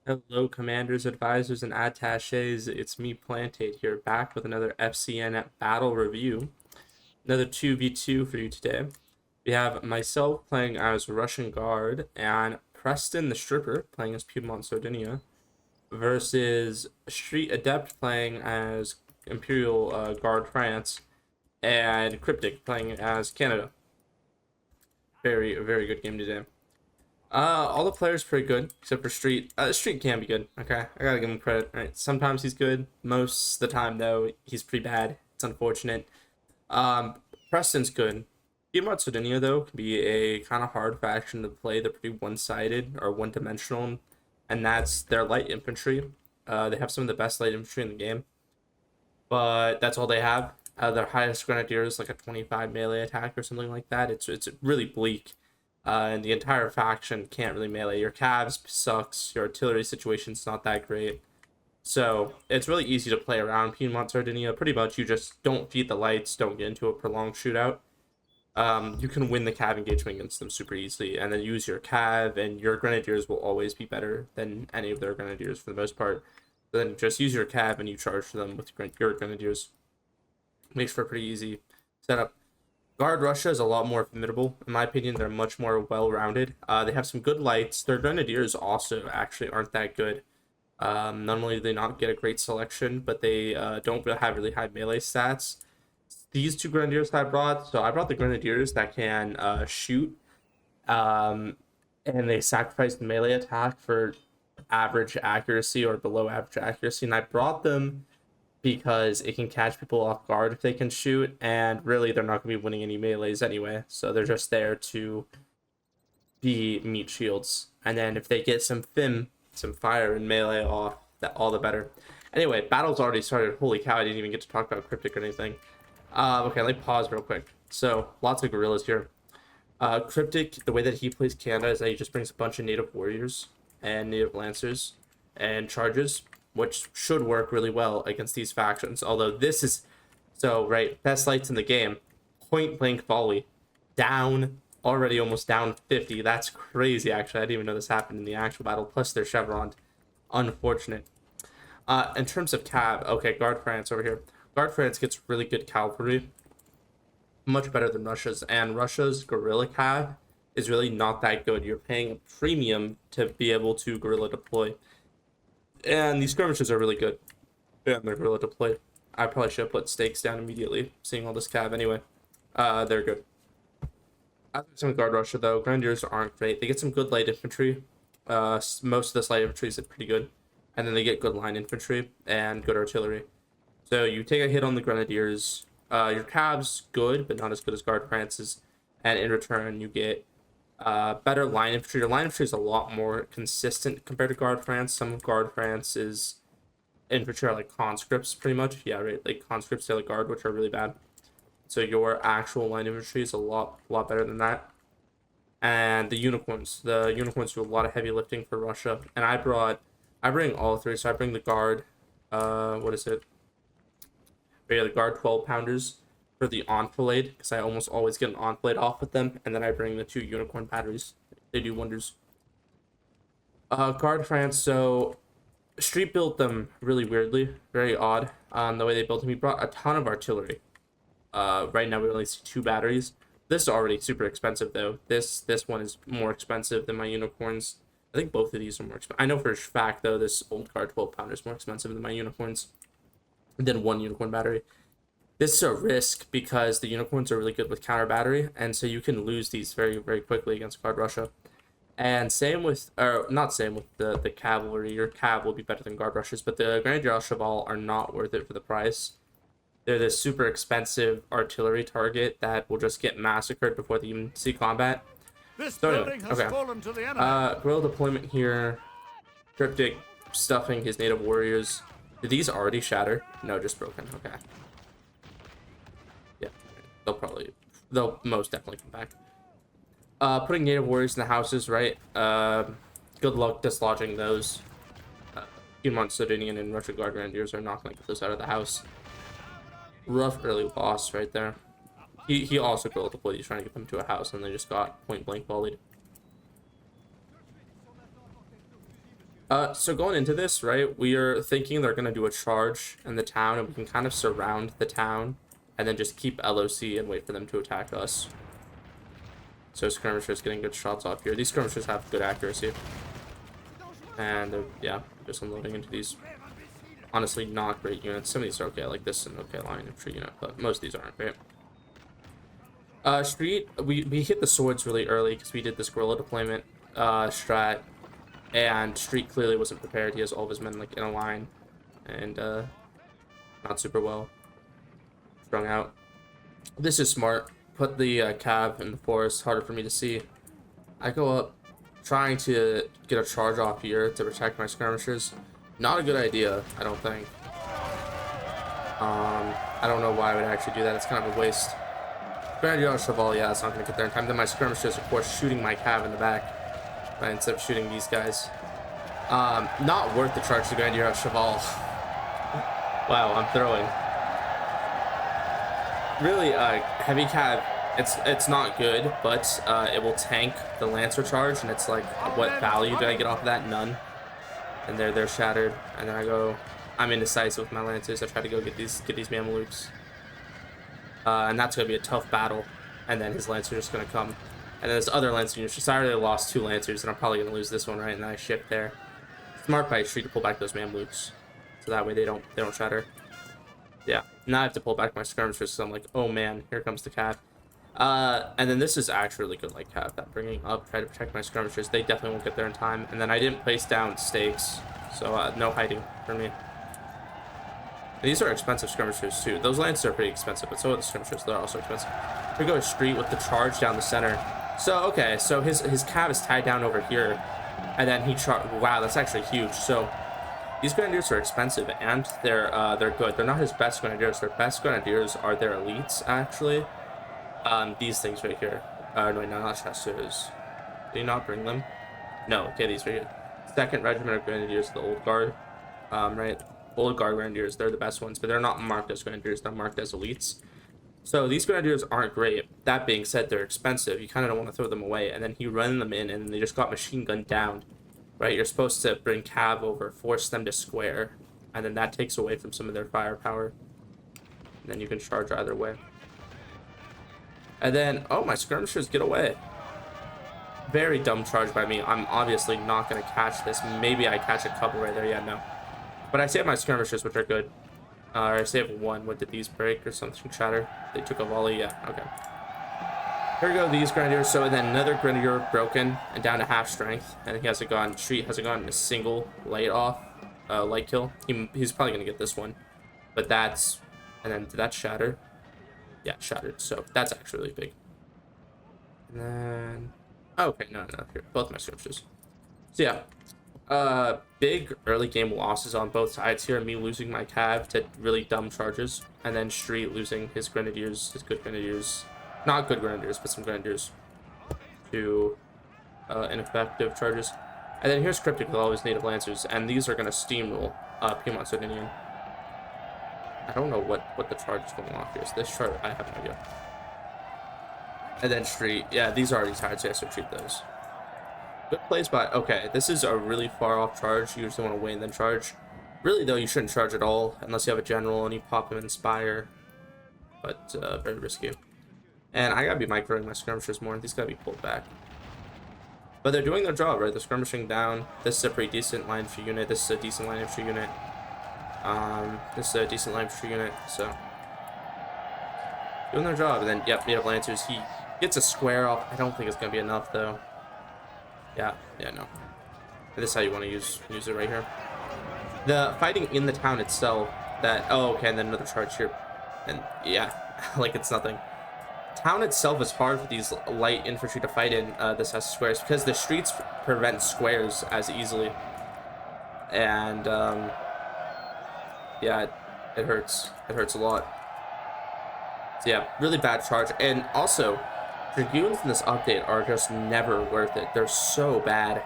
Hello, commanders, advisors, and attaches. It's me, Plantate, here, back with another FCN battle review. Another 2v2 for you today. We have myself playing as Russian Guard and Preston the Stripper playing as Piedmont Sardinia versus Street Adept playing as Imperial Guard France and Cryptic playing as Canada. Very good game today. All the players pretty good except for Street. Street can be good. Okay, I gotta give him credit. All right, sometimes he's good. Most of the time though, he's pretty bad. It's unfortunate. Um, Preston's good. Piedmont Sardinia though can be a kind of hard faction to play. They're pretty one-sided or one-dimensional, and that's their light infantry. They have some of the best light infantry in the game, but that's all they have. Their highest grenadier is like a 25 melee attack or something like that. It's really bleak. And the entire faction can't really melee. Your calves sucks. Your artillery situation's not that great. So it's really easy to play around Piedmont Sardinia. Pretty much you just don't feed the lights, don't get into a prolonged shootout. You can win the cav engagement against them super easily, and then use your cav, and your grenadiers will always be better than any of their grenadiers for the most part. Then just use your cav and you charge them with your grenadiers. Makes for a pretty easy setup. Guard Russia is a lot more formidable. In my opinion, they're much more well-rounded. They have some good lights. Their grenadiers also actually aren't that good. Not only do they not get a great selection, but they don't really have really high melee stats. These two grenadiers I brought, so I brought the grenadiers that can shoot, and they sacrifice the melee attack for average accuracy or below average accuracy, and I brought them because it can catch people off guard if they can shoot, and really they're not going to be winning any melees anyway, so they're just there to be meat shields. And then if they get some fire and melee off, that all the better. Anyway, battle's already started. Holy cow, I didn't even get to talk about Cryptic or anything. Okay, let me pause real quick. So lots of guerrillas here. Cryptic, the way that he plays Canada is that he just brings a bunch of native warriors and native lancers and charges, which should work really well against these factions. Although this is, so right, best lights in the game, point blank volley, down, already almost down 50. That's crazy, actually. I didn't even know this happened in the actual battle. Plus they're chevroned. Unfortunate. In terms of cav, okay, Guard France over here. Guard France gets really good cavalry, much better than Russia's, and Russia's guerrilla cav is really not that good. You're paying a premium to be able to guerrilla deploy. And these skirmishes are really good. And they're guerrilla deployed. I probably should have put stakes down immediately, seeing all this cav anyway. They're good. Some Guard Russia, though, Grenadiers aren't great. They get some good light infantry. Most of this light infantry is pretty good. And then they get good line infantry and good artillery. So you take a hit on the Grenadiers. Your cav's good, but not as good as Guard France's. And in return, you get better line infantry. Your line infantry is a lot more consistent compared to Guard France. Some of Guard France's infantry are like conscripts, pretty much. Yeah, right, like conscripts to the guard, which are really bad. So your actual line infantry is a lot better than that. And the unicorns do a lot of heavy lifting for Russia. And I bring all three. So I bring the guard. What is it? Yeah, the guard 12-pounders. For the enfilade, because I almost always get an enfilade off with them, and then I bring the two unicorn batteries. They do wonders. Guard France, so Street built them really weirdly, very odd. The way they built them, he brought a ton of artillery. Right now we only see 2 batteries. This is already super expensive though. This one is more expensive than my unicorns. I think both of these are more expensive. I know for a fact though this old guard 12-pounder is more expensive than my unicorns. Than one unicorn battery. This is a risk because the unicorns are really good with counter battery, and so you can lose these very quickly against Guard Russia. And same with, or not same with the cavalry. Your cav will be better than Guard Russia's, but the Grenadier Cheval are not worth it for the price. They're this super expensive artillery target that will just get massacred before they even see combat. So anyway, okay. Guerrilla deployment here. Cryptic stuffing his native warriors. Did these already shatter? No, just broken. Okay. Yeah, they'll most definitely come back. Putting native warriors in the houses, right? Good luck dislodging those. Piedmont Sardinian and Russian Guard Grenadiers are not going to get those out of the house. Rough early loss right there. He also killed the police trying to get them to a house, and they just got point blank volleyed. So going into this, right, we are thinking they're gonna do a charge in the town, and we can kind of surround the town, and then just keep LOC and wait for them to attack us. So skirmishers getting good shots off here. These skirmishers have good accuracy, and they're, yeah, just unloading into these honestly not great units. Some of these are okay, like this is an okay line infantry unit, but most of these aren't great. Street, we hit the swords really early because we did this guerrilla deployment strat. And Street clearly wasn't prepared. He has all of his men like in a line, and not super well strung out. This is smart. Put the cab in the forest, harder for me to see. I go up, trying to get a charge off here to protect my skirmishers. Not a good idea, I don't think. I don't know why I would actually do that. It's kind of a waste. Grenadier Cheval, yeah, it's not going to get there in time. Then my skirmishers, of course, shooting my cab in the back. Right, instead of shooting these guys. Not worth the charge to Grenadier Cheval. Wow, I'm throwing. Really, heavy cab, it's not good, but it will tank the Lancer charge, and it's like, what value do I get off of that? None. And they're shattered, and then I'm indecisive with my Lancers. I try to go get these Mamelukes. And that's gonna be a tough battle, and then his Lancers are just gonna come. And then this other Lancer unit, I already lost 2 Lancers, and I'm probably going to lose this one, right? And then I shift there. Smart by Street to pull back those Mamluks. So that way they don't shatter. Yeah. Now I have to pull back my skirmishers, so I'm like, oh man, here comes the cat. And then this is actually really good like cat. That bringing up, try to protect my skirmishers. They definitely won't get there in time. And then I didn't place down stakes, so no hiding for me. These are expensive skirmishers too. Those Lancers are pretty expensive, but so are the skirmishers. They're also expensive. We go Street with the charge down the center. So, okay, so his cab is tied down over here, and then he wow, that's actually huge. So, these Grenadiers are expensive, and they're good. They're not his best Grenadiers. Their best Grenadiers are their elites, actually. These things right here. No, not chasseurs. Did he not bring them? No, okay, these right here. 2nd Regiment of Grenadiers, the Old Guard. Right? Old Guard Grenadiers, they're the best ones, but they're not marked as Grenadiers, they're marked as elites. So these Grenadiers aren't great. That being said, they're expensive. You kind of don't want to throw them away. And then he ran them in, and they just got machine gunned down. Right? You're supposed to bring cav over, force them to square, and then that takes away from some of their firepower. And then you can charge either way. And then, oh, my skirmishers get away. Very dumb charge by me. I'm obviously not going to catch this. Maybe I catch a couple right there. Yeah, no. But I saved my skirmishers, which are good. I saved 1. What did these break or something shatter? They took a volley. Yeah, okay. Here we go, these Grenadiers. So then another Grenadier broken and down to half strength. And he hasn't gone, Street hasn't gone a single light kill. He's probably going to get this one. But that's, and then did that shatter? Yeah, shattered. So that's actually really big. And then, oh, okay, no, here, both my skirmishers. So yeah. Big early game losses on both sides here. Me losing my cav to really dumb charges, and then Street losing his Grenadiers, his good Grenadiers, not good Grenadiers, but some Grenadiers to ineffective charges. And then here's Cryptic with all his native Lancers, and these are gonna steamroll Piedmont Sardinian. I don't know what the charge is going off here. So this chart, I have no idea. And then Street, yeah, these are already tired, so I have to treat those. Good plays by, okay, this is a really far off charge. You usually want to wait and then charge. Really, though, you shouldn't charge at all unless you have a general and you pop him Inspire. But, very risky. And I gotta be microing my skirmishers more. These gotta be pulled back. But they're doing their job, right? They're skirmishing down. This is a pretty decent line infantry unit. This is a decent line infantry unit. This is a decent line infantry unit, so. Doing their job. And then, yep, native Lancers. He gets a square off. I don't think it's gonna be enough, though. Yeah, no. This is how you want to use it right here. The fighting in the town itself, oh, okay, and then another charge here. And yeah, like it's nothing. Town itself is hard for these light infantry to fight in this has squares because the streets prevent squares as easily. And yeah, it hurts. It hurts a lot. So yeah, really bad charge. And also, Dragoons in this update are just never worth it. They're so bad.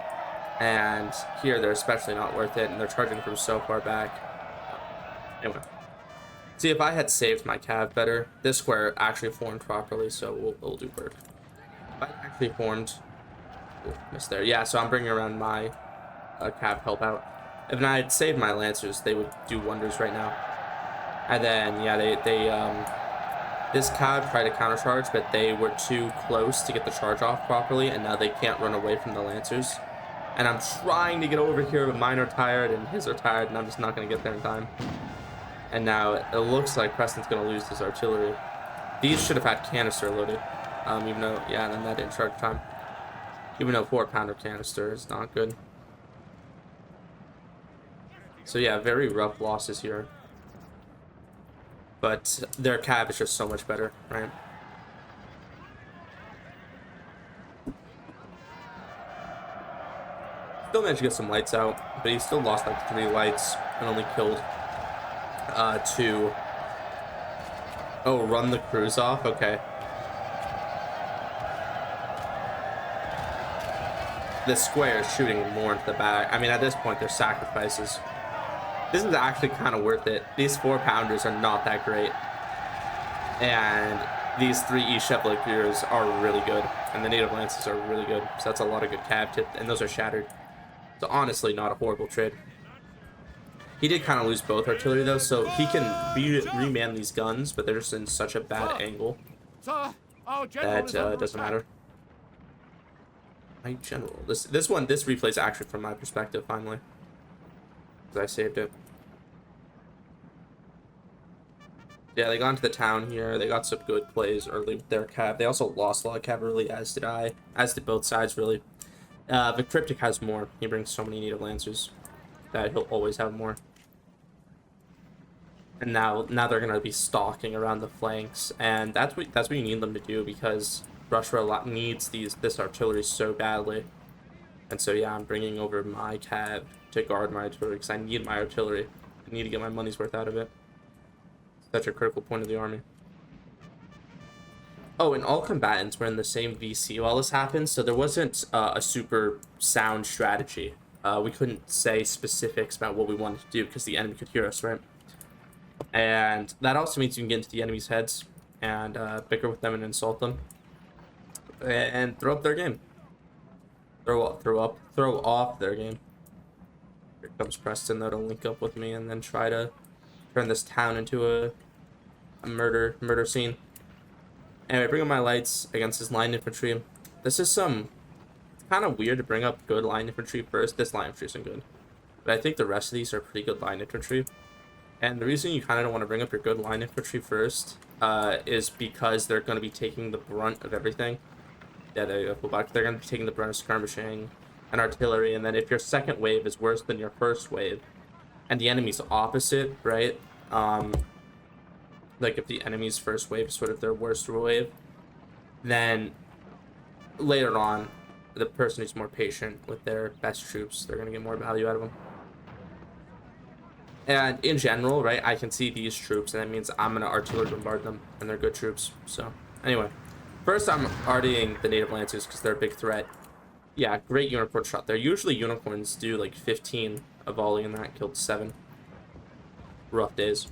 And here they're especially not worth it, and they're charging from so far back. Anyway. See, if I had saved my cav better, this square actually formed properly, so we'll do work. If I actually formed... Ooh, missed there. Yeah, so I'm bringing around my cav help out. If I had saved my lancers, they would do wonders right now. And then yeah, this cav tried to countercharge, but they were too close to get the charge off properly, and now they can't run away from the lancers. And I'm trying to get over here, but mine are tired and his are tired, and I'm just not going to get there in time. And now it looks like Preston's going to lose his artillery. These should have had canister loaded, even though, yeah, then that didn't charge time. Even though 4-pounder canister is not good. So yeah, very rough losses here. But their cav is just so much better, right? Still managed to get some lights out, but he still lost like 3 lights and only killed 2. Oh, run the cruise off? Okay. The square is shooting more into the back. I mean, at this point, they're sacrifices. This is actually kind of worth it. These 4-pounders are not that great. And these 3 East Chevaliers are really good. And the native lances are really good. So that's a lot of good cav tip. And those are shattered. So honestly, not a horrible trade. He did kind of lose both artillery though, so he can reman these guns, but they're just in such a bad angle that doesn't matter. My general. This replay is actually from my perspective finally, because I saved it. Yeah, they got into the town here. They got some good plays early with their cav. They also lost a lot of cav early, as did I. As did both sides, really. The Cryptic has more. He brings so many native lancers that he'll always have more. And now they're gonna be stalking around the flanks, and that's what you need them to do, because Russia needs this artillery so badly. And so yeah, I'm bringing over my cav to guard my artillery because I need my artillery. I need to get my money's worth out of it. Such a critical point of the army. Oh, and all combatants were in the same VC while this happened, so there wasn't a super sound strategy. We couldn't say specifics about what we wanted to do because the enemy could hear us, right? And that also means you can get into the enemy's heads and bicker with them and insult them and throw up their game. Throw off their game. Here comes Preston though to link up with me and then try to turn this town into a murder scene. Anyway, bring up my lights against his line infantry. This is it's kind of weird to bring up good line infantry first. This line infantry isn't good, but I think the rest of these are pretty good line infantry. And the reason you kind of don't want to bring up your good line infantry first is because they're going to be taking the brunt of everything. Yeah, they're going to be taking the brunt of skirmishing and artillery. And then if your second wave is worse than your first wave, and the enemy's opposite, right? Like if the enemy's first wave is sort of their worst wave, then later on, the person who's more patient with their best troops, they're going to get more value out of them. And in general, right, I can see these troops, and that means I'm going to artillery bombard them, and they're good troops. So, anyway, first I'm RDing the native lancers because they're a big threat. Yeah, great unicorn shot there. Usually unicorns do like 15 a volley, and that killed 7. Rough days.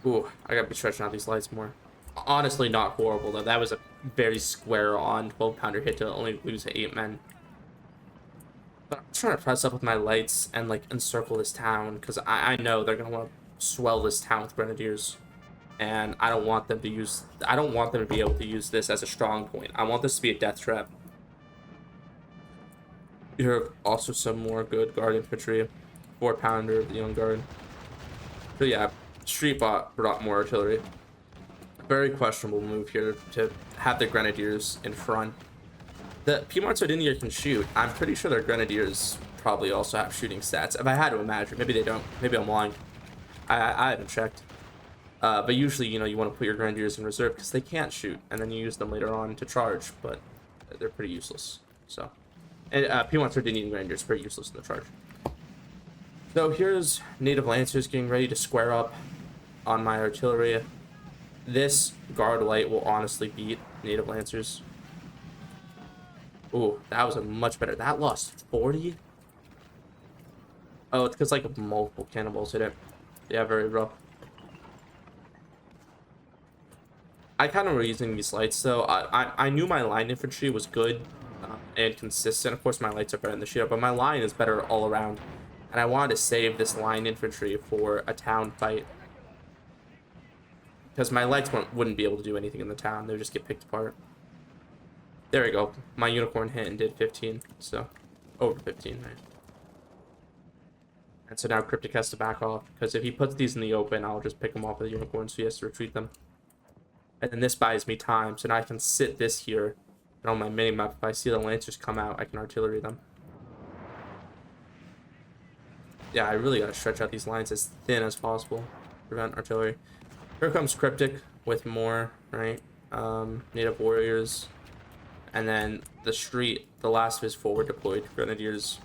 Ooh, I gotta be stretching out these lights more. Honestly, not horrible, though. That was a very square on 12-pounder hit to only lose 8 men. But I'm trying to press up with my lights and like encircle this town because I know they're gonna want to swell this town with grenadiers, and I don't want them to be able to use this as a strong point. I want this to be a death trap. Here are also some more good guard infantry, 4-pounder, the young guard. So yeah, Street brought more artillery. Very questionable move here to have the grenadiers in front. The Piedmont Sardinia can shoot. I'm pretty sure their grenadiers probably also have shooting stats. If I had to imagine, maybe they don't. Maybe I'm lying. I haven't checked. But usually, you know, you want to put your grenadiers in reserve because they can't shoot, and then you use them later on to charge. But they're pretty useless. So, and Piedmont Sardinian grenadiers are pretty useless in the charge. So here's native lancers getting ready to square up on my artillery. This guard light will honestly beat native lancers. Ooh, that was a much better. That lost 40? Oh, it's because like multiple cannonballs hit it. Yeah, very rough. I kind of were using these lights though. I knew my line infantry was good. and consistent. Of course, my lights are better than the shield, but my line is better all around. And I wanted to save this line infantry for a town fight. Because my lights wouldn't be able to do anything in the town. They would just get picked apart. There we go. My unicorn hit and did 15. So, over 15, right? And so now Cryptic has to back off. Because if he puts these in the open, I'll just pick them off with the unicorn. So he has to retreat them. And then this buys me time. So now I can sit this here. And on my minimap, if I see the lancers come out, I can artillery them. Yeah, I really gotta stretch out these lines as thin as possible. Prevent artillery. Here comes Cryptic with more, right? Native warriors. And then the street, the last of his forward deployed grenadiers.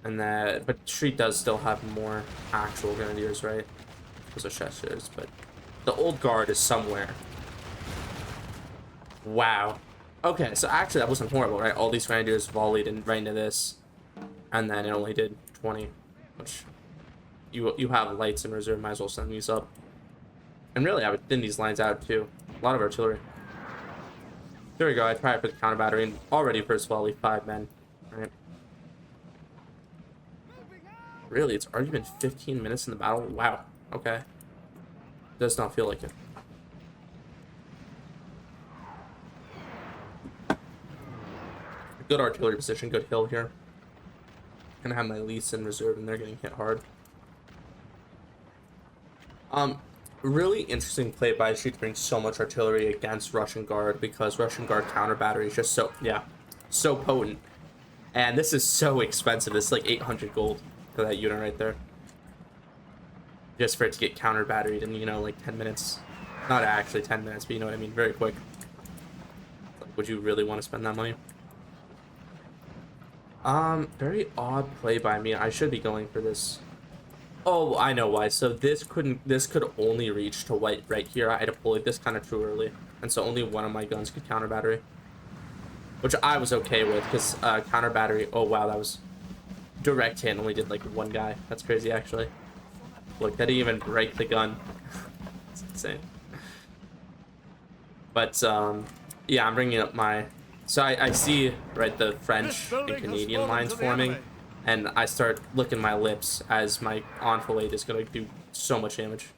And that, but street does still have more actual grenadiers, right? Those are chesters, but the old guard is somewhere. Wow. Okay, so actually that wasn't horrible, right? All these grenadiers volleyed and right into this. And then it only did 20, which you have lights in reserve, might as well send these up. And really, I would thin these lines out too. A lot of artillery. There we go. I tried to put the counter battery and already first volley 5 men. Right. Really, it's already been 15 minutes in the battle. Wow. Okay. Does not feel like it. Good artillery position. Good hill here. Gonna have my lease in reserve, and they're getting hit hard. Really interesting play by Street to bring so much artillery against Russian Guard, because Russian Guard counter battery is just so, yeah, so potent. And this is so expensive. It's like 800 gold for that unit right there. Just for it to get counter batteried in, you know, like 10 minutes. Not actually 10 minutes, but you know what I mean, very quick. Like, would you really want to spend that money? Very odd play by me. I should be going for this. Oh, I know why. So this could only reach to white right here. I deployed this kind of too early, and so only one of my guns could counter battery, which I was okay with, because counter battery. Oh wow, that was direct hit. Only did like one guy. That's crazy, actually. Look, that didn't even break the gun. It's insane. But yeah, I'm bringing up my. So I see, right, the French and Canadian lines forming, and I start licking my lips as my enfilade is going to do so much damage.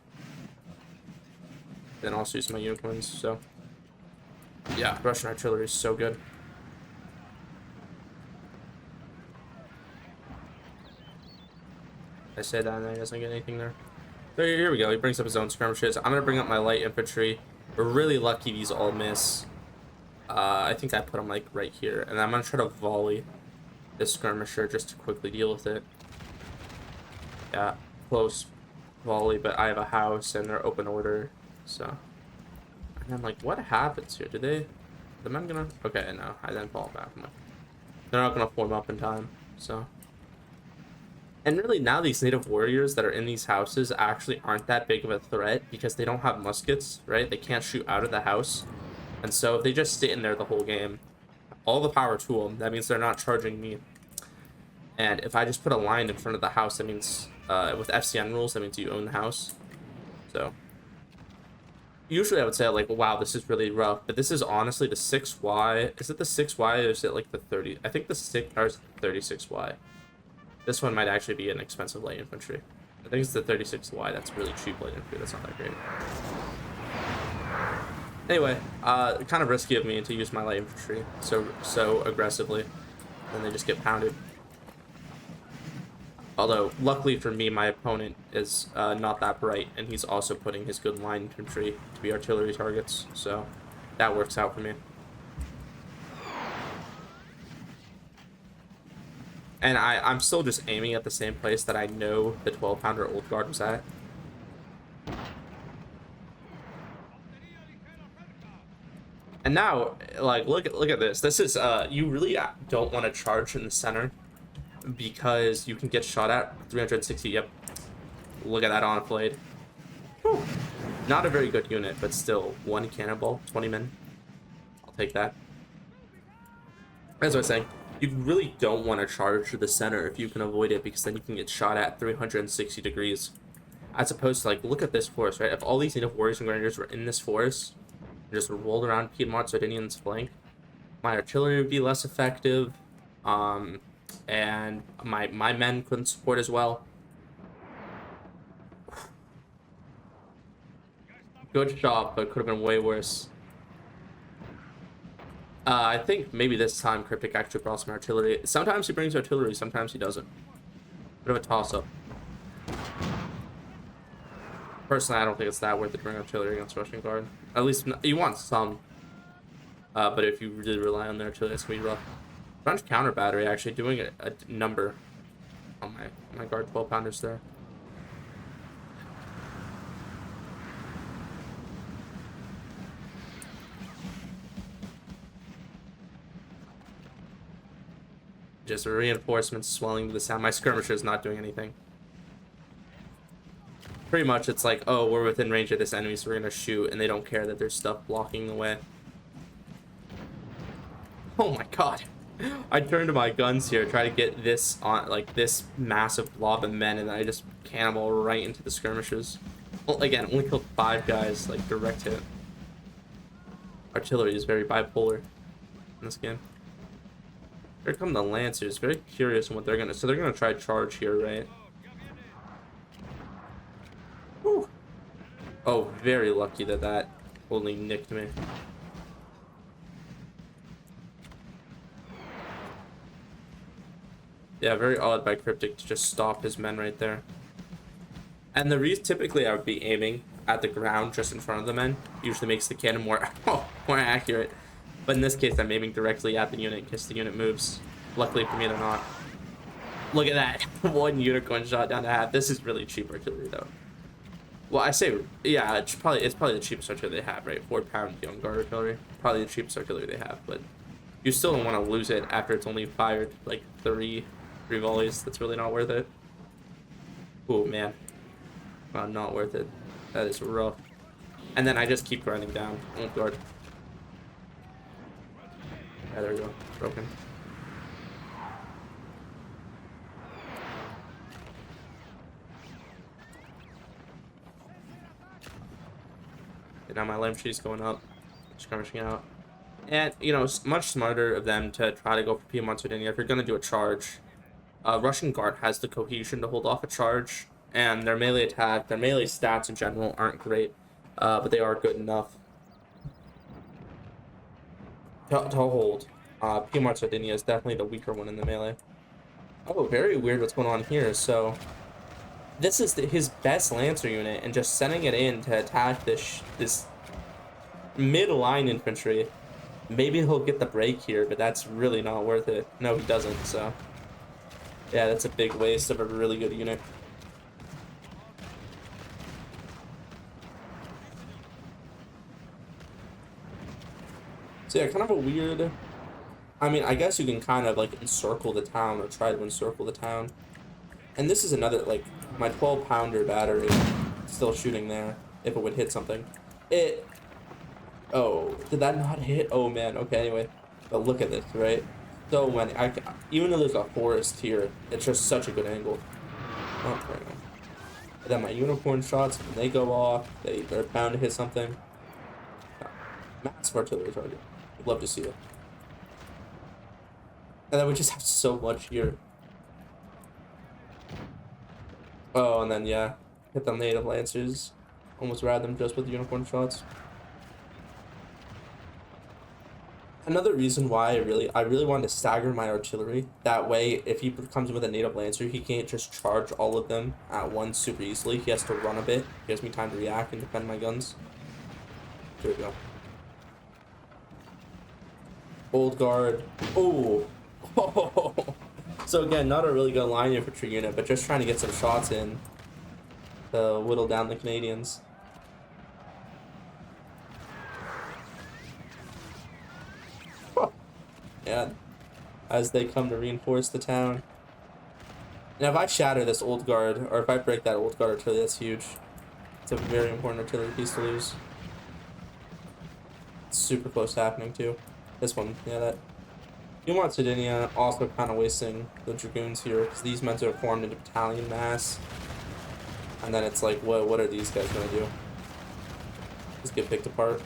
Then also use my unicorns, so. Yeah, Russian artillery is so good. I say that and I doesn't get anything there. So here we go, he brings up his own skirmishes. I'm going to bring up my light infantry. We're really lucky these all miss. I think I put them like right here, and I'm gonna try to volley this skirmisher just to quickly deal with it. Yeah, close volley, but I have a house and they're open order, so. And I'm like, what happens here? The men gonna? Okay, no, I then fall back. I'm like, they're not gonna form up in time, so. And really, now these native warriors that are in these houses actually aren't that big of a threat, because they don't have muskets, right? They can't shoot out of the house. And so if they just sit in there the whole game, all the power to them. That means they're not charging me. And if I just put a line in front of the house, that means, with FCN rules, that means you own the house. So, usually I would say, like, wow, this is really rough. But this is honestly the 6Y. Is it the 6Y or is it like the 30? I think the 36Y. This one might actually be an expensive light infantry. I think it's the 36Y. That's really cheap light infantry. That's not that great. Anyway, kind of risky of me to use my light infantry so aggressively, and they just get pounded. Although, luckily for me, my opponent is not that bright, and he's also putting his good line infantry to be artillery targets, so that works out for me. And I'm still just aiming at the same place that I know the 12-pounder old guard was at. And now, like, look at this. This is, you really don't want to charge in the center, because you can get shot at 360. Yep. Look at that enfilade. Whew. Not a very good unit, but still, one cannonball, 20 men. I'll take that. As I was saying, you really don't want to charge the center if you can avoid it, because then you can get shot at 360 degrees. As opposed to, like, look at this forest, right? If all these native warriors and grenadiers were in this forest, just rolled around Piedmont Sardinian's flank, my artillery would be less effective, and my men couldn't support as well. Good shot, but could have been way worse. I think maybe this time Cryptic actually brought some artillery. Sometimes he brings artillery, sometimes he doesn't. Bit of a toss-up. Personally, I don't think it's that worth it to bring artillery against Russian Guard. At least, you want some. But if you really rely on the artillery, it's going to be rough. French counter battery actually doing a number on my Guard 12-pounders there. Just reinforcements swelling to the sound. My skirmisher is not doing anything. Pretty much it's like, oh, we're within range of this enemy, so we're gonna shoot, and they don't care that there's stuff blocking the way. Oh my god. I turned to my guns here, try to get this on, like, this massive blob of men, and then I just cannonball right into the skirmishers. Well, again, only killed 5 guys, like, direct hit. Artillery is very bipolar in this game. Here come the Lancers. Very curious on what they're gonna. So they're gonna try charge here, right? Whew. Oh, very lucky that that only nicked me. Yeah, very odd by Cryptic to just stop his men right there. And the reason typically I would be aiming at the ground just in front of the men usually makes the cannon more more accurate. But in this case, I'm aiming directly at the unit in case the unit moves. Luckily for me, they're not. Look at that. 1 unicorn shot down to half. This is really cheap artillery, though. Well, I say, yeah, it's probably the cheapest artillery they have, right? 4-pound young guard artillery. Probably the cheapest artillery they have, but you still don't want to lose it after it's only fired, like, three volleys. That's really not worth it. Oh, man. Not worth it. That is rough. And then I just keep grinding down. Oh, guard. Yeah, there we go. Broken. Okay, now my Lamchee's going up. Skirmishing out. And, you know, it's much smarter of them to try to go for Piedmont Sardinia if you're going to do a charge. Russian Guard has the cohesion to hold off a charge. And their melee attack, their melee stats in general aren't great. But they are good enough to hold. Piedmont Sardinia is definitely the weaker one in the melee. Oh, very weird what's going on here. So, this is his best Lancer unit, and just sending it in to attack this mid-line infantry. Maybe he'll get the break here, but that's really not worth it. No, he doesn't, so. Yeah, that's a big waste of a really good unit. So yeah, kind of a weird... I mean, I guess you can kind of, like, encircle the town, or try to encircle the town. And this is another, like, my 12-pounder battery still shooting there, if it would hit something. Oh, did that not hit? Oh, man, okay, anyway. But look at this, right? So many, even though there's a forest here, it's just such a good angle. Oh, there we go. And then my unicorn shots, when they go off, they're bound to hit something. Massive artillery target. I'd love to see it. And then we just have so much here. Oh, and then, yeah, hit the native Lancers. Almost rat them just with unicorn shots. Another reason why I really wanted to stagger my artillery. That way, if he comes with a native Lancer, he can't just charge all of them at once super easily. He has to run a bit. Gives me time to react and defend my guns. Here we go. Old Guard. Oh. So again, not a really good line infantry unit, but just trying to get some shots in to whittle down the Canadians. Yeah, as they come to reinforce the town. Now, if I shatter this Old Guard, or if I break that Old Guard artillery, that's huge. It's a very important artillery piece to lose. It's super close to happening, too. This one, yeah, that. Piedmont Sardinia also kind of wasting the Dragoons here, because these men are formed into battalion mass. And then it's like, what are these guys going to do? Just get picked apart.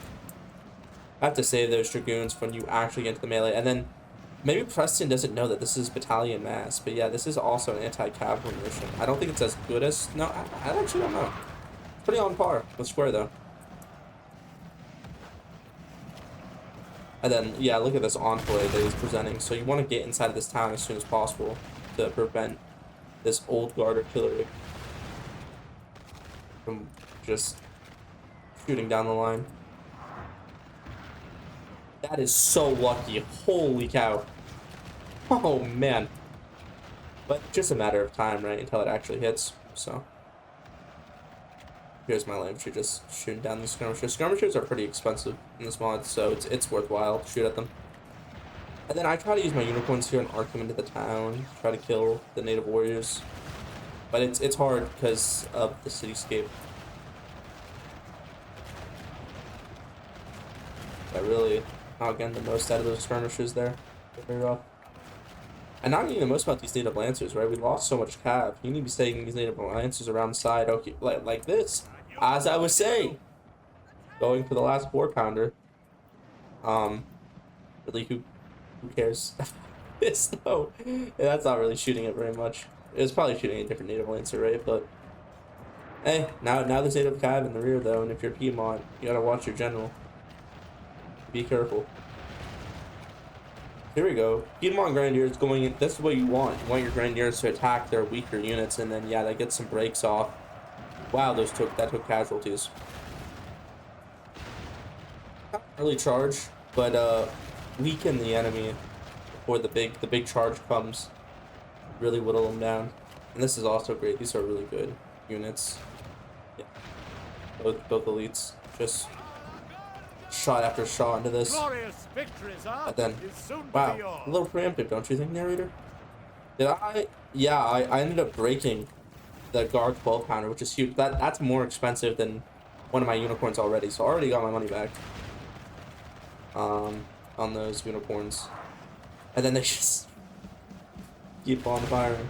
I have to save those dragoons when you actually get into the melee. And then maybe Preston doesn't know that this is battalion mass, but yeah, this is also an anti-cavalry mission. I don't think it's as good as, no, I actually don't know. It's pretty on par with Square though. And then, yeah, look at this enclave that he's presenting. So you want to get inside of this town as soon as possible to prevent this old guard artillery from just shooting down the line. That is so lucky. Holy cow. Oh, man. But just a matter of time, right, until it actually hits. So here's my infantry just shooting down these skirmishers. Skirmishers are pretty expensive in this mod, so it's worthwhile to shoot at them. And then I try to use my unicorns here and arc them into the town, try to kill the native warriors. But it's hard because of the cityscape. I really not getting the most out of those skirmishers there. Very rough. And not getting the most about these native lancers, right? We lost so much cav. You need to be staying these native lancers around the side, okay, like this. As I was saying, going for the last 4-pounder. Really, who cares? This no, yeah, that's not really shooting it very much. It was probably shooting a different native lancer, right? But hey, now there's native cav in the rear though, and if you're Piedmont, you gotta watch your general. Be careful. Here we go. Piedmont Grenadiers going in. This is what you want. You want your Grenadiers to attack their weaker units, and then yeah, that gets some breaks off. Wow, that took casualties. Not really charge, but weaken the enemy before the big charge comes. Really whittle them down. And this is also great. These are really good units. Yeah, both elites. Just shot after shot into this. And then, wow, a little preemptive, don't you think, narrator? Did I? Yeah, I ended up breaking the guard 12-pounder, which is huge. That's more expensive than one of my unicorns already, so I already got my money back on those unicorns. And then they just keep on firing.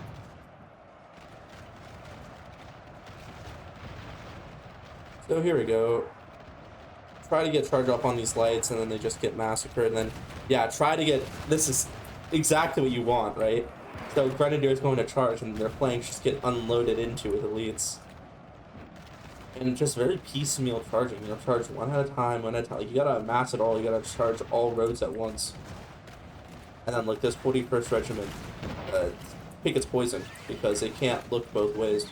So here we go. Try to get charged up on these lights, and then they just get massacred. And then, yeah, try to get... This is exactly what you want, right? So Grenadiers going to charge, and their flanks just get unloaded into with elites. And just very piecemeal charging. You know, charge one at a time, one at a time. Like, you gotta mass it all. You gotta charge all roads at once. And then, like, this 41st Regiment, pick its poison, because it can't look both ways.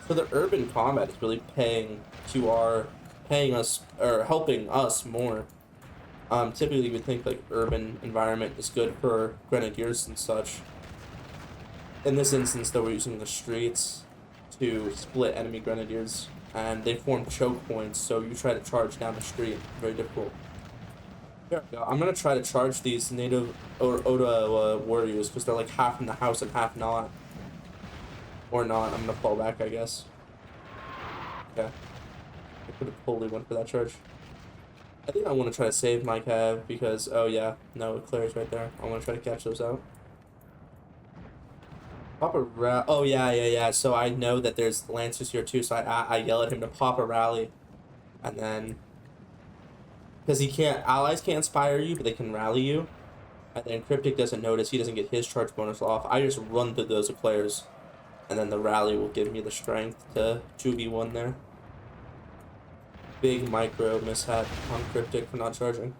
So the urban combat is really paying us, or helping us more. Typically you would think like urban environment is good for Grenadiers and such. In this instance though, we're using the streets to split enemy Grenadiers, and they form choke points, so you try to charge down the street. Very difficult. There we go. I'm gonna try to charge these native Oda warriors, because they're like half in the house and half not. Or not. I'm gonna fall back, I guess. Okay. I could have totally went for that charge. I think I want to try to save my cav because, oh yeah, no, Claire's right there. I want to try to catch those out. Pop a rally. Oh yeah. So I know that there's Lancers here too, so I yell at him to pop a rally. And then, because allies can't inspire you, but they can rally you. And then Cryptic doesn't notice, he doesn't get his charge bonus off. I just run through those Eclairs. And then the rally will give me the strength to 2v1 there. Big micro mishap on Cryptic for not charging.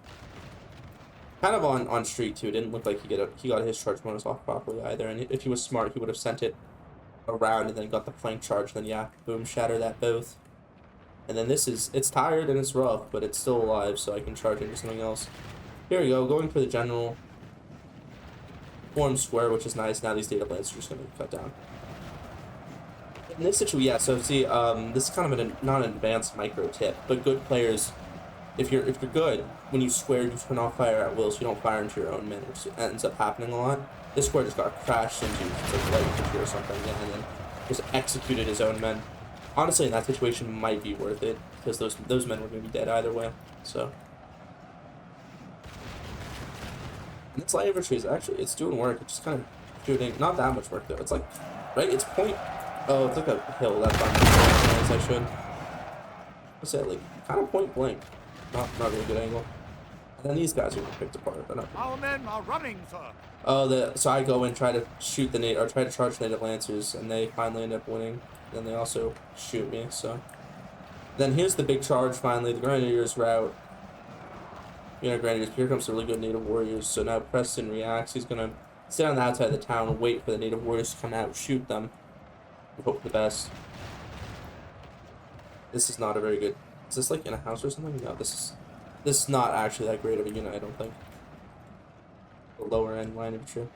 Kind of on Street too. It didn't look like he got his charge bonus off properly either. And if he was smart, he would have sent it around and then got the flank charge. Then yeah, boom, shatter that both. And then it's tired and it's rough, but it's still alive, so I can charge into something else. Here we go, going for the general. Form square, which is nice. Now these data plates are just gonna cut down. In this situation, yeah, so see, this is kind of not an advanced micro tip, but good players, if you're good, when you square, you turn off fire at will, so you don't fire into your own men, which ends up happening a lot. This square just got crashed into like light infantry or something, yeah, and then just executed his own men. Honestly, in that situation, might be worth it, because those men were going to be dead either way, so. And this light infantry is actually, it's doing work, it's just kind of shooting, not that much work though, it's like, right, it's point. Oh, it's like a hill. That's not as I should. What's that, like, kind of point blank. Not really good angle. And then these guys are getting picked apart. But Our men are running, sir. Oh, so I go and try to shoot or try to charge native lancers, and they finally end up winning. Then they also shoot me. So then here's the big charge. Finally, the Grenadiers rout. Grenadiers. Here comes the really good native warriors. So now Preston reacts. He's gonna sit on the outside of the town and wait for the native warriors to come out, shoot them, and hope for the best. This is not a very good. Is this like in a house or something? No, this is not actually that great of a unit. I don't think. The lower end line of true.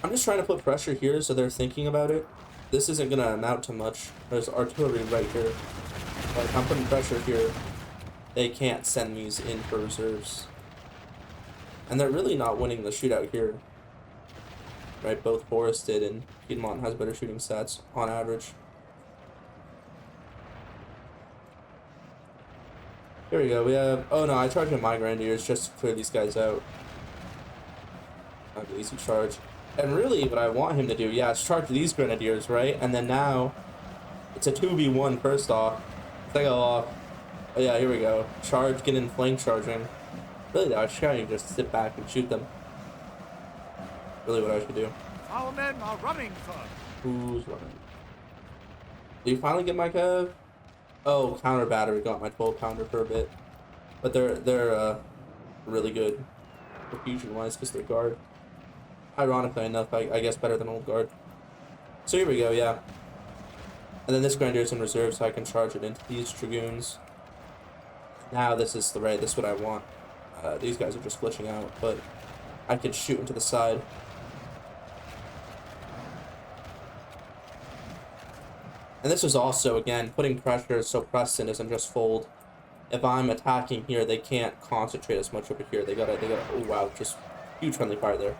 I'm just trying to put pressure here so they're thinking about it. This isn't gonna amount to much. There's artillery right here. Like, I'm putting pressure here. They can't send these in for reserves. And they're really not winning the shootout here. Right, both Forested and Piedmont has better shooting stats on average. Here we go, we have, oh no, I charged in my Grenadiers just to clear these guys out. Not an easy charge. And really what I want him to do, yeah, is charge these Grenadiers, right? And then now, it's a 2v1 first off. They go off. Oh yeah, here we go. Charge, get in flank charging. Really though, I should probably just sit back and shoot them. Really what I should do. Our men are running, sir. Who's running? Did you finally get my Kev? Oh, counter battery got my 12 pounder for a bit. But they're really good perfusion wise because they're guard. Ironically enough, I guess better than old guard. So here we go, yeah. And then this Grenadier's in reserve so I can charge it into these Dragoons. Now this is what I want. These guys are just glitching out, but I could shoot into the side. And this is also, again, putting pressure so Preston doesn't just fold. If I'm attacking here, they can't concentrate as much over here. They gotta, oh wow, just huge friendly fire there.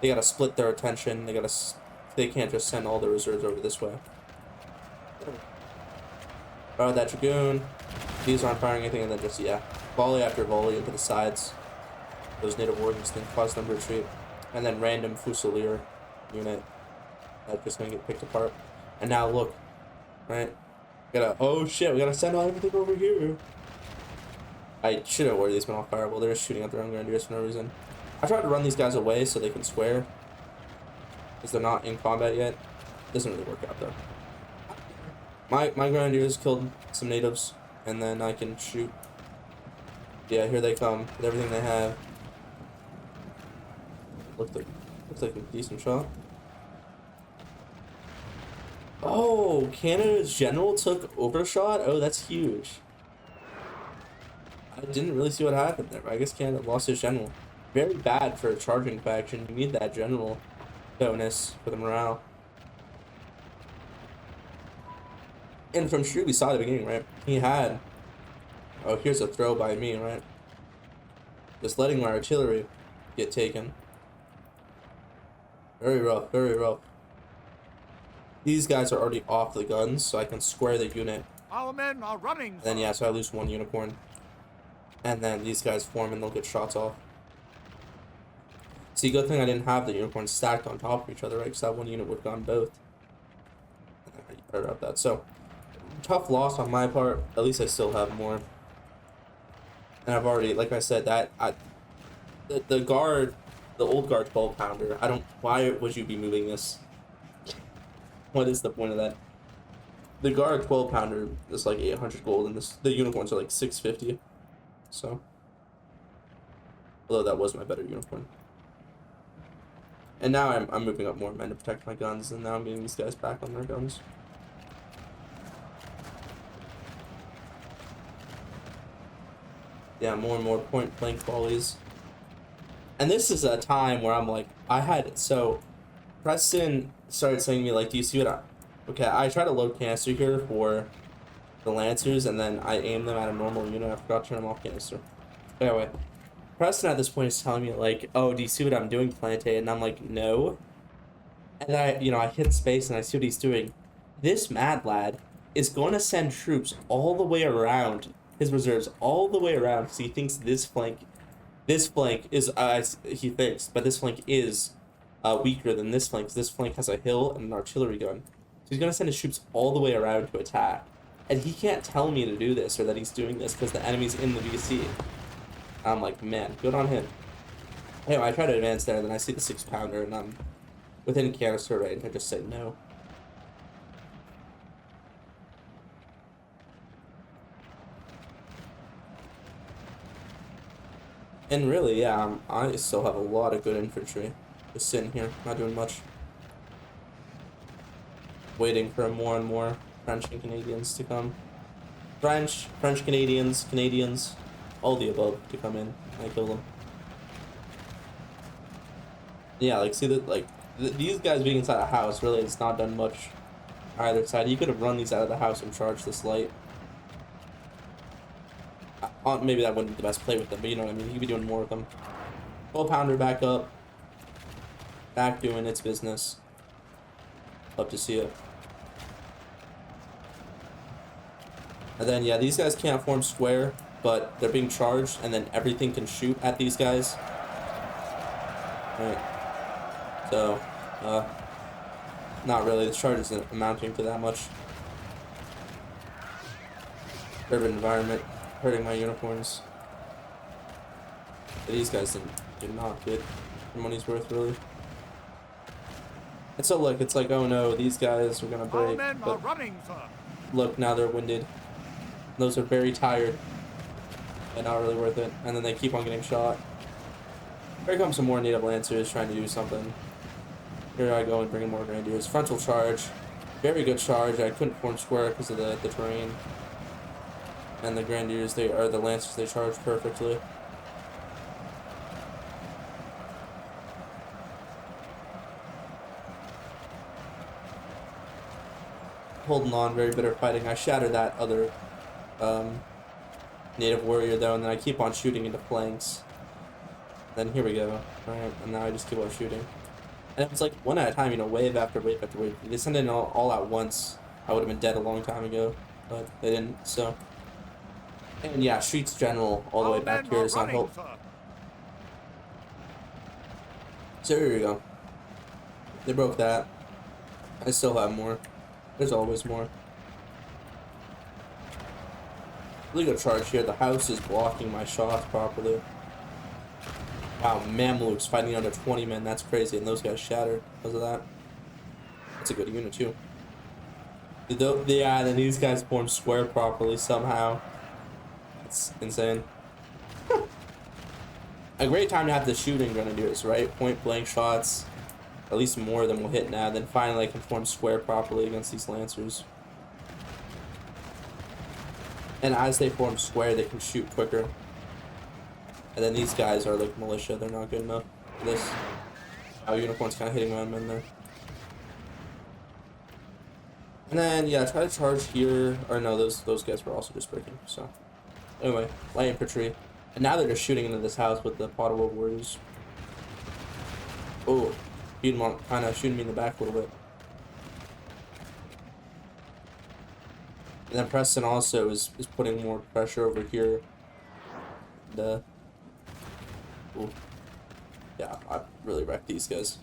They gotta split their attention. They can't just send all their reserves over this way. Fire that Dragoon. These aren't firing anything, and then just, yeah, volley after volley into the sides. Those native warriors then cause them to retreat. And then random Fusilier unit. That's just gonna get picked apart. And now look. Right? Oh shit, we gotta send everything over here. I shouldn't worry these men off fireball. They're just shooting at their own Grenadiers for no reason. I tried to run these guys away so they can square. Because they're not in combat yet. Doesn't really work out though. My Grenadiers killed some natives. And then I can shoot. Yeah, here they come with everything they have. Looks like a decent shot. Oh, Canada's general took overshot? Oh, that's huge. I didn't really see what happened there, but I guess Canada lost his general. Very bad for a charging faction. You need that general bonus for the morale. And from Shrew, we saw at the beginning, right? He had... Oh, here's a throw by me, right? Just letting my artillery get taken. Very rough, very rough. These guys are already off the guns, so I can square the unit. Our men are running. And then, yeah, so I lose one unicorn. And then these guys form and they'll get shots off. See, good thing I didn't have the unicorns stacked on top of each other, right? Because that one unit would have gone both. I heard about that. So, tough loss on my part. At least I still have more. And I've already, like I said, the guard, the old guard 12 pounder, why would you be moving this? What is the point of that? The guard 12 pounder is like 800 gold, and the unicorns are like 650. So, although that was my better unicorn. And now I'm moving up more men to protect my guns, and now I'm getting these guys back on their guns. Yeah, more and more point blank volleys. And this is a time where I'm like, so Preston started saying to me, like, do you see what okay, I try to load canister here for the Lancers, and then I aim them at a normal unit. I forgot to turn them off canister. Anyway, Preston at this point is telling me, like, oh, do you see what I'm doing, Planete? And I'm like, no. And then I hit space and I see what he's doing. This mad lad is going to send troops all the way around, his reserves all the way around, because he thinks this flank is, he thinks, but this flank is weaker than this flank, because this flank has a hill and an artillery gun. So he's going to send his troops all the way around to attack. And he can't tell me to do this or that he's doing this because the enemy's in the VC. I'm like, man, good on him. Anyway, I try to advance there, then I see the 6-pounder, and I'm within canister range. I just say no. And really, yeah, I still have a lot of good infantry. Just sitting here, not doing much. Waiting for more and more French and Canadians to come. French, Canadians, all the above to come in. I kill them. Yeah, like, see that, like, these guys being inside a house really has not done much either side. You could have run these out of the house and charged this light. Maybe that wouldn't be the best play with them, but you know what I mean. You could be doing more with them. 12-pounder back up. Back doing its business. Love to see it. And then, yeah, these guys can't form square, but they're being charged, and then everything can shoot at these guys. Right. So, not really. The charge isn't amounting to that much. Urban environment hurting my unicorns. But these guys did not get their money's worth, really. And so, look, it's like, oh no, these guys are gonna break. Our men are running, sir. Look, now they're winded. Those are very tired. And not really worth it. And then they keep on getting shot. Here comes some more native lancers trying to do something. Here I go and bring in more grenadiers. Frontal charge. Very good charge. I couldn't form square because of the terrain. And the grenadiers, the lancers, they charge perfectly. Holding on, very bitter fighting. I shatter that other native warrior though, and then I keep on shooting into flanks. Then here we go. Alright, and now I just keep on shooting. And it was like one at a time, you know, wave after wave after wave. If they sent in all at once, I would have been dead a long time ago. But they didn't, so. And yeah, Streets General all the way back here is on hope. So here we go. They broke that. I still have more. There's always more. Really good charge here. The house is blocking my shots properly. Wow, Mamluks fighting under 20 men. That's crazy. And those guys shattered because of that. That's a good unit too. Yeah, then these guys form square properly somehow. It's insane. A great time to have the shooting grenadiers, right? Point blank shots. At least more than we'll hit now. Then finally I can form square properly against these lancers. And as they form square, they can shoot quicker. And then these guys are like militia. They're not good enough for this. Oh, Unicorn's kind of hitting my men there. And then, yeah, try to charge here. Or no, those guys were also just breaking. So, anyway, light infantry. And now they're just shooting into this house with the pot of war warriors. Oh, Piedmont kind of shooting me in the back a little bit. And then Preston also is putting more pressure over here. And, ooh. Yeah, I really wrecked these guys.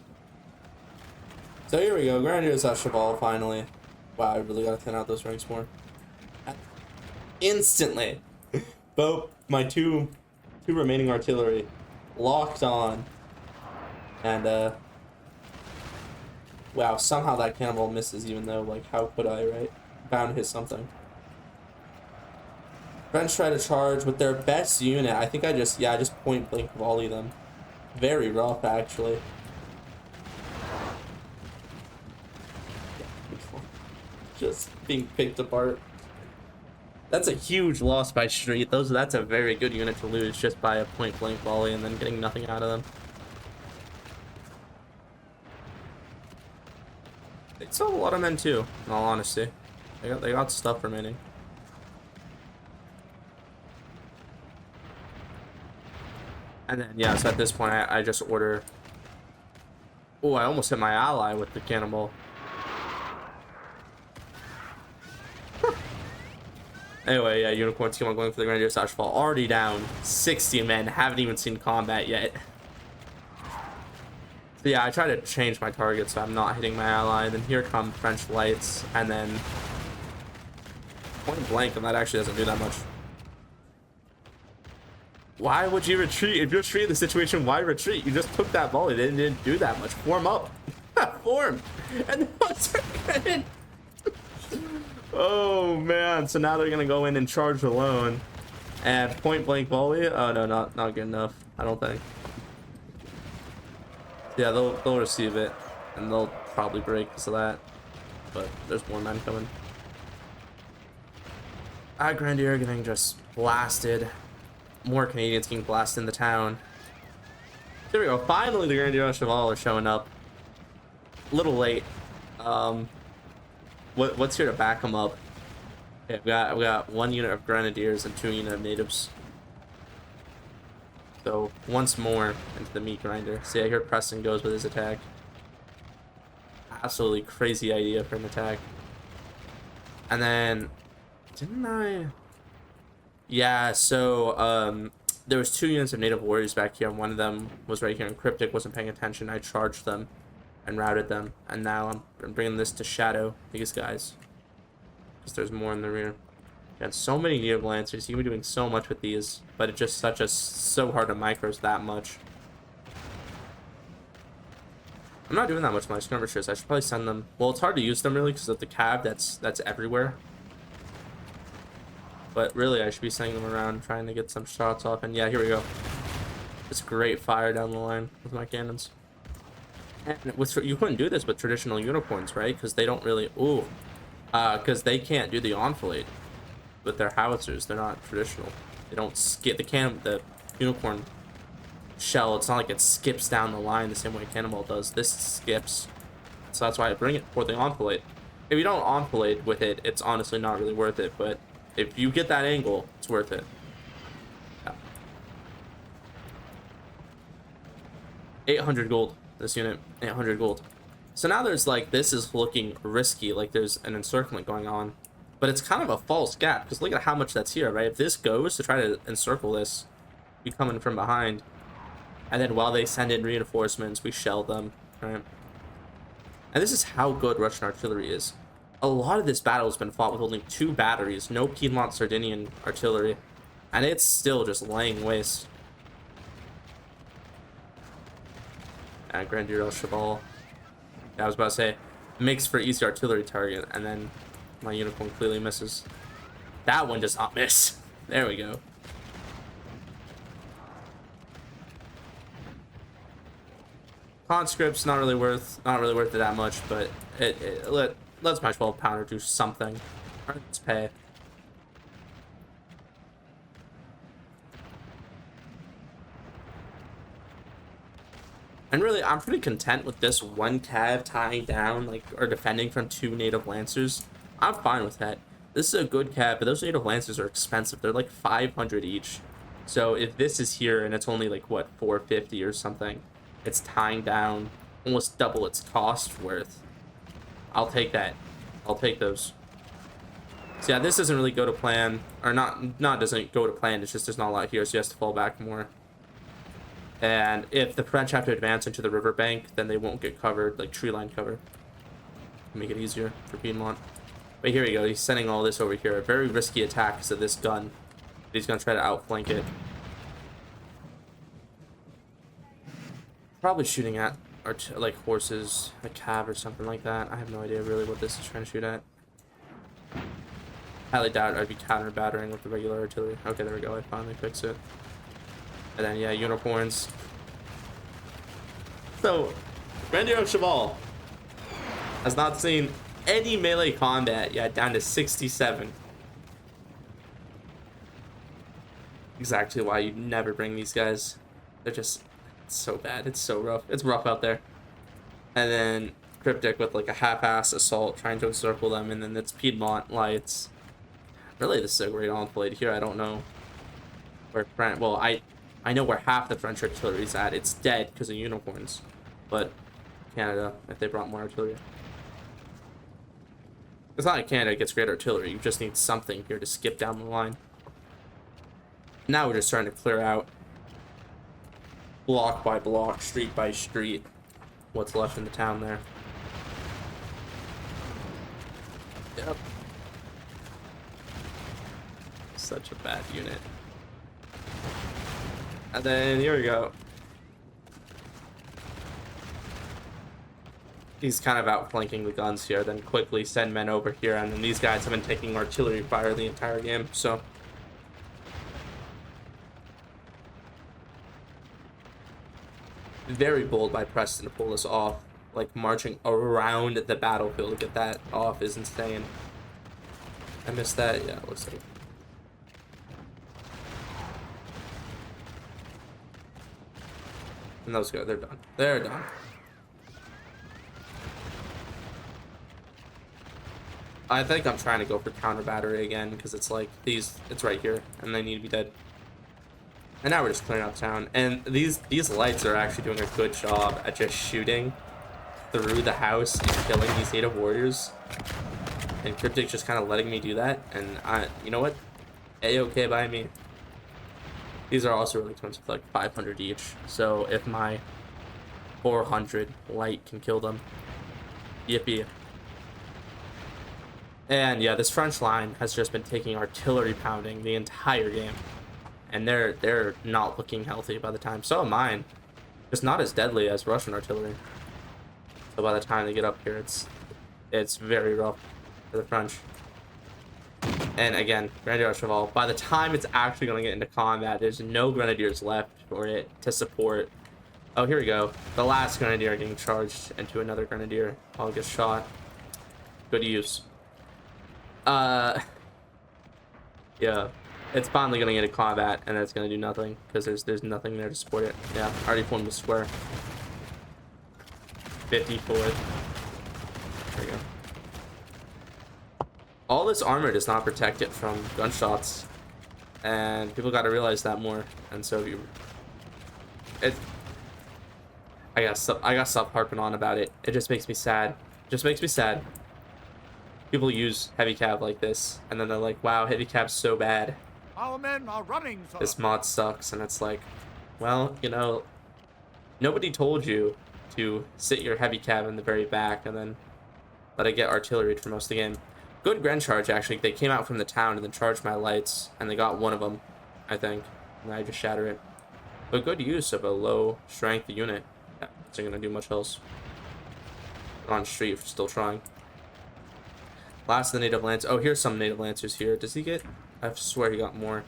So here we go, Grenadiers at Cheval finally. Wow, I really gotta thin out those ranks more. Instantly, both my two remaining artillery locked on. And wow, somehow that cannonball misses, even though, like, how could I, right? Bound to hit something. French try to charge with their best unit. I think I just point blank volley them. Very rough, actually. Just being picked apart. That's a huge loss by Street. That's a very good unit to lose just by a point blank volley and then getting nothing out of them. They still have a lot of men too, in all honesty. They got stuff remaining. And then, yeah, so at this point, I just order... Oh, I almost hit my ally with the cannonball. Anyway, yeah, Unicorns keep on going for the Grenadier Ashfall. Already down 60 men. Haven't even seen combat yet. So yeah, I try to change my target so I'm not hitting my ally. Then here come French lights. And then... Point blank, and that actually doesn't do that much. Why would you retreat? If you're treating the situation, why retreat? You just took that volley. It didn't do that much. Form up. Form. And the ones are good. Oh, man. So now they're going to go in and charge alone. And point blank volley. Oh, no, not good enough. I don't think. Yeah, they'll receive it. And they'll probably break because of that. But there's more men coming. Grenadier getting just blasted. More Canadians getting blasted in the town. There we go. Finally, the Grenadier Cheval are showing up. A little late. What's here to back them up? Okay, we got 1 unit of Grenadiers and 2 units of natives. So once more into the meat grinder. See, I hear Preston goes with his attack. Absolutely crazy idea for an attack. And then, didn't I? Yeah, so there was 2 units of native warriors back here, and one of them was right here, and Cryptic wasn't paying attention. I charged them and routed them, and now I'm bringing this to shadow these guys because there's more in the rear. Got so many native lancers. You can be doing so much with these, but it's just so hard to micros that much. I'm not doing that much with my skirmishers. I should probably send them. Well, it's hard to use them really because of the cab that's everywhere. But really, I should be sending them around, trying to get some shots off. And yeah, here we go. It's great fire down the line with my cannons. And you couldn't do this with traditional unicorns, right? Because they don't really. Ooh, because they can't do the enfilade with their howitzers. They're not traditional. They don't skip the unicorn shell. It's not like it skips down the line the same way cannonball does. This skips, so that's why I bring it for the enfilade. If you don't enfilade with it, it's honestly not really worth it. But if you get that angle, it's worth it. Yeah. 800 gold. This unit, 800 gold. So now there's like, this is looking risky, like there's an encirclement going on. But it's kind of a false gap, because look at how much that's here, right? If this goes to try to encircle this, we come in from behind. And then while they send in reinforcements, we shell them, right? And this is how good Russian artillery is. A lot of this battle has been fought with only 2 batteries, no Piedmont Sardinian artillery. And it's still just laying waste. And Grenadier Cheval. Yeah, I was about to say, makes for easy artillery target, and then my unicorn clearly misses. That one does not miss. There we go. Conscript's not really worth it that much, but it lets my 12-pounder do something. Earn its pay. And really, I'm pretty content with this 1 cav tying down, like, or defending from 2 native lancers. I'm fine with that. This is a good cav, but those native lancers are expensive. They're like 500 each. So if this is here and it's only like, what, 450 or something, it's tying down almost double its cost worth. I'll take that. I'll take those. So yeah, this doesn't really go to plan, or not doesn't go to plan. It's just there's not a lot here, so he has to fall back more. And if the French have to advance into the riverbank, then they won't get covered, like tree line cover. Make it easier for Piedmont. But here we go. He's sending all this over here. A very risky attack because of this gun. But he's going to try to outflank it. Probably shooting at like horses, a cab or something like that. I have no idea really what this is trying to shoot at. Highly doubt I'd be counter battering with the regular artillery. Okay, there we go. I finally fixed it. And then, yeah, unicorns. So, Grenadier Cheval has not seen any melee combat yet, down to 67. Exactly why you never bring these guys. They're just so bad. It's so rough. It's rough out there. And then Cryptic with like a half-ass assault trying to encircle them, and then it's Piedmont lights. Really, this is a great enfilade here. I don't know where French. Well, I know where half the French artillery is at. It's dead because of unicorns. But Canada, if they brought more artillery. It's not like Canada gets great artillery. You just need something here to skip down the line. Now we're just starting to clear out block by block, street by street, what's left in the town there. Yep. Such a bad unit. And then here we go. He's kind of outflanking the guns here, then quickly send men over here, and then these guys have been taking artillery fire the entire game, so. Very bold by Preston to pull this off. Like, marching around the battlefield to get that off is insane. I missed that? Yeah, it looks like. And those guys, they're done. They're done. I think I'm trying to go for counter battery again because it's like it's right here and they need to be dead. And now we're just clearing out the town. And these lights are actually doing a good job at just shooting through the house and killing these native warriors. And Cryptic just kind of letting me do that. And you know what? A-okay by me. These are also really expensive, like 500 each. So if my 400 light can kill them, yippee. And yeah, this French line has just been taking artillery pounding the entire game. And they're not looking healthy by the time. So am mine. Just not as deadly as Russian artillery. So by the time they get up here, it's very rough for the French. And again, Grenadier Cheval, by the time it's actually going to get into combat, there's no Grenadiers left for it to support. Oh, here we go. The last Grenadier getting charged into another Grenadier while it gets shot. Good use. Yeah, it's finally gonna get a combat, and it's gonna do nothing because there's nothing there to support it. Yeah, already formed a square. 54. There we go. All this armor does not protect it from gunshots, and people got to realize that more. And so I gotta stop harping on about it. It just makes me sad. Just makes me sad. People use heavy cav like this, and then they're like, wow, heavy cav's so bad. Our men are running, sir. This mod sucks, and it's like, well, you know, nobody told you to sit your heavy cav in the very back and then let it get artillery for most of the game. Good Gren charge, actually. They came out from the town and then charged my lights, and they got one of them, I think, and I just shatter it. But good use of a low strength unit. Yeah, it's not gonna do much else. On street, still trying. Last of the native lancers. Oh, here's some native lancers here. Does he get? I swear he got more.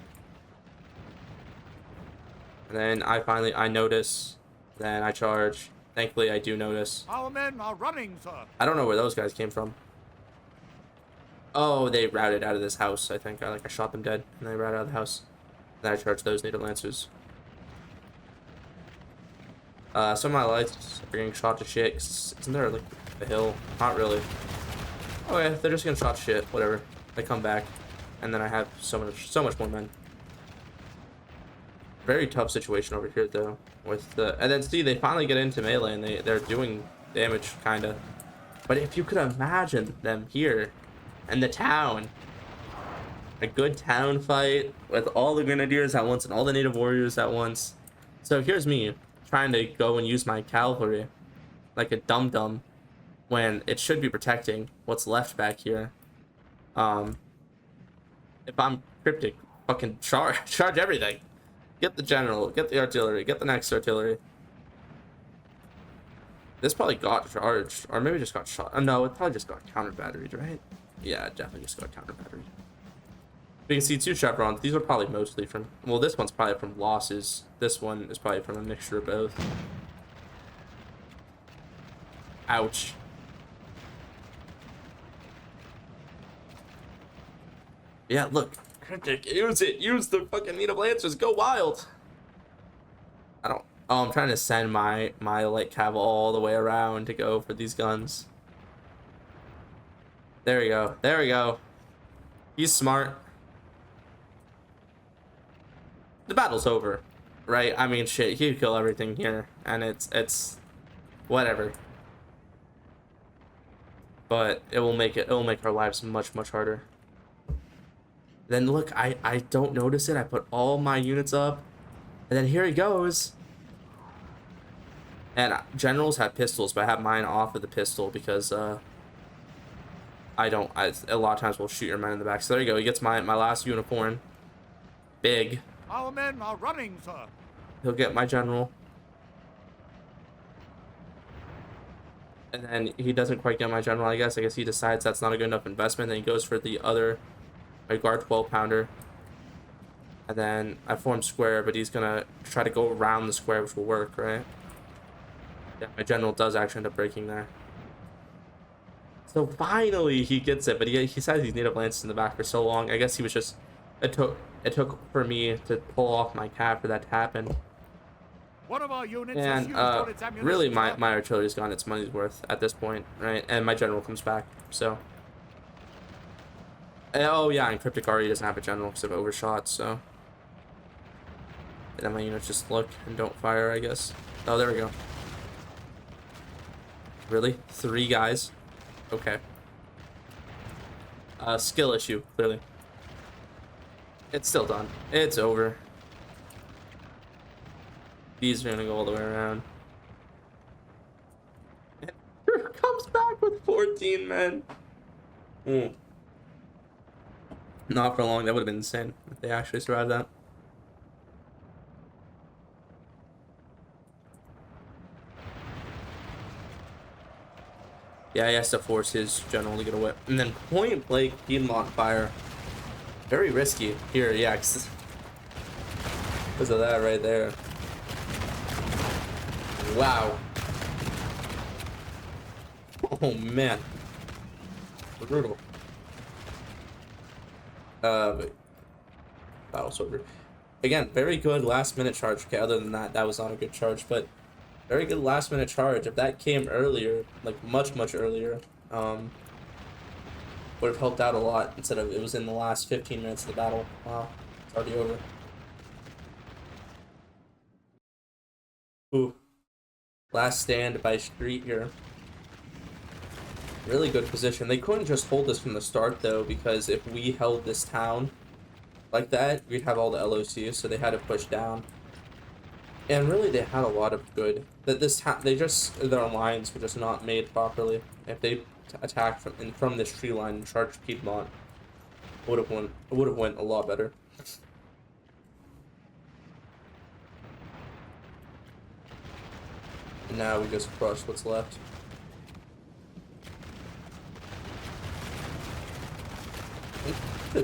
And then I notice. Then I charge. Thankfully, I do notice. Our men are running, sir. I don't know where those guys came from. Oh, they routed out of this house. I think I shot them dead, and they routed out of the house. Then I charged those native lancers. Some of my lights are getting shot to shit. Isn't there like a hill? Not really. Oh yeah, they're just getting shot to shit. Whatever. They come back, and then I have so much more men. Very tough situation over here though. With the and then see they finally get into melee and they're doing damage kinda. But if you could imagine them here, and the town, a good town fight with all the grenadiers at once and all the native warriors at once. So here's me trying to go and use my cavalry like a dum-dum when it should be protecting what's left back here. If I'm Cryptic, fucking charge everything. Get the general, get the artillery, get the next artillery. This probably got charged, or maybe just got shot. No, it probably just got counter batteried, right? Yeah, it definitely just got counter batteried. You can see two chevrons. These are probably mostly from, well, this one's probably from losses. This one is probably from a mixture of both. Ouch. Yeah, look. Cryptic, use it. Use the fucking native lancers. Go wild. Oh, I'm trying to send my light cav all the way around to go for these guns. There we go. There we go. He's smart. The battle's over, right? I mean, shit, he could kill everything here, and it's whatever. But it'll make our lives much harder. Then look, I don't notice it. I put all my units up, and then here he goes. And generals have pistols, but I have mine off of the pistol because a lot of times we'll shoot your men in the back. So there you go. He gets my last unicorn. big. Our men are running, sir. He'll get my general. And then he doesn't quite get my general, I guess. I guess he decides that's not a good enough investment. Then he goes for the other, my guard 12 pounder. And then I form square, but he's gonna try to go around the square, which will work, right? Yeah, my general does actually end up breaking there. So finally he gets it, but he says he's native lances in the back for so long. I guess he was just, it took for me to pull off my cap for that to happen. One of our units has And used all its ammunition. really my artillery's gone its money's worth at this point, right? And my general comes back, so. Oh yeah, and Cryptic already doesn't have a general because of overshot, so. And then my units just look and don't fire, I guess. Oh, there we go. Really? 3 guys? Okay. Skill issue, clearly. It's still done. It's over. These are gonna go all the way around. And comes back with 14 men. Not for long. That would have been insane if they actually survived that. Yeah, he has to force his general to get a whip. And then point blank Piedmont fire. Very risky here, yeah, because of that right there. Wow. Oh man. Brutal. But battle's over. Again, very good last minute charge. Okay, other than that, that was not a good charge, but very good last minute charge. If that came earlier, like much earlier, would have helped out a lot instead of it was in the last 15 minutes of the battle. Wow, it's already over. Ooh. Last stand by street here. Really good position. They couldn't just hold this from the start though, because if we held this town like that, we'd have all the LOCs, so they had to push down. And really they had a lot of good that their lines were just not made properly. If they attacked from this tree line and charged Piedmont, it would have went a lot better. And now we just crush what's left.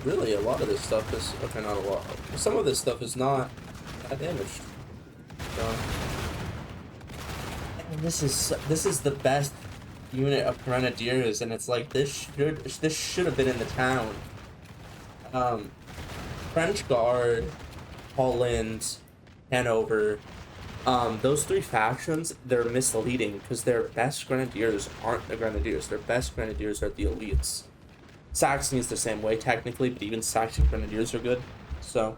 Really, a lot of this stuff is okay. Not a lot. Some of this stuff is not that damaged. So, and this is the best unit of grenadiers, and it's like this should have been in the town. French Guard, Holland, Hanover. Those 3 factions, they're misleading because their best grenadiers aren't the grenadiers. Their best grenadiers are the elites. Saxony's the same way technically, but even Saxon grenadiers are good. So,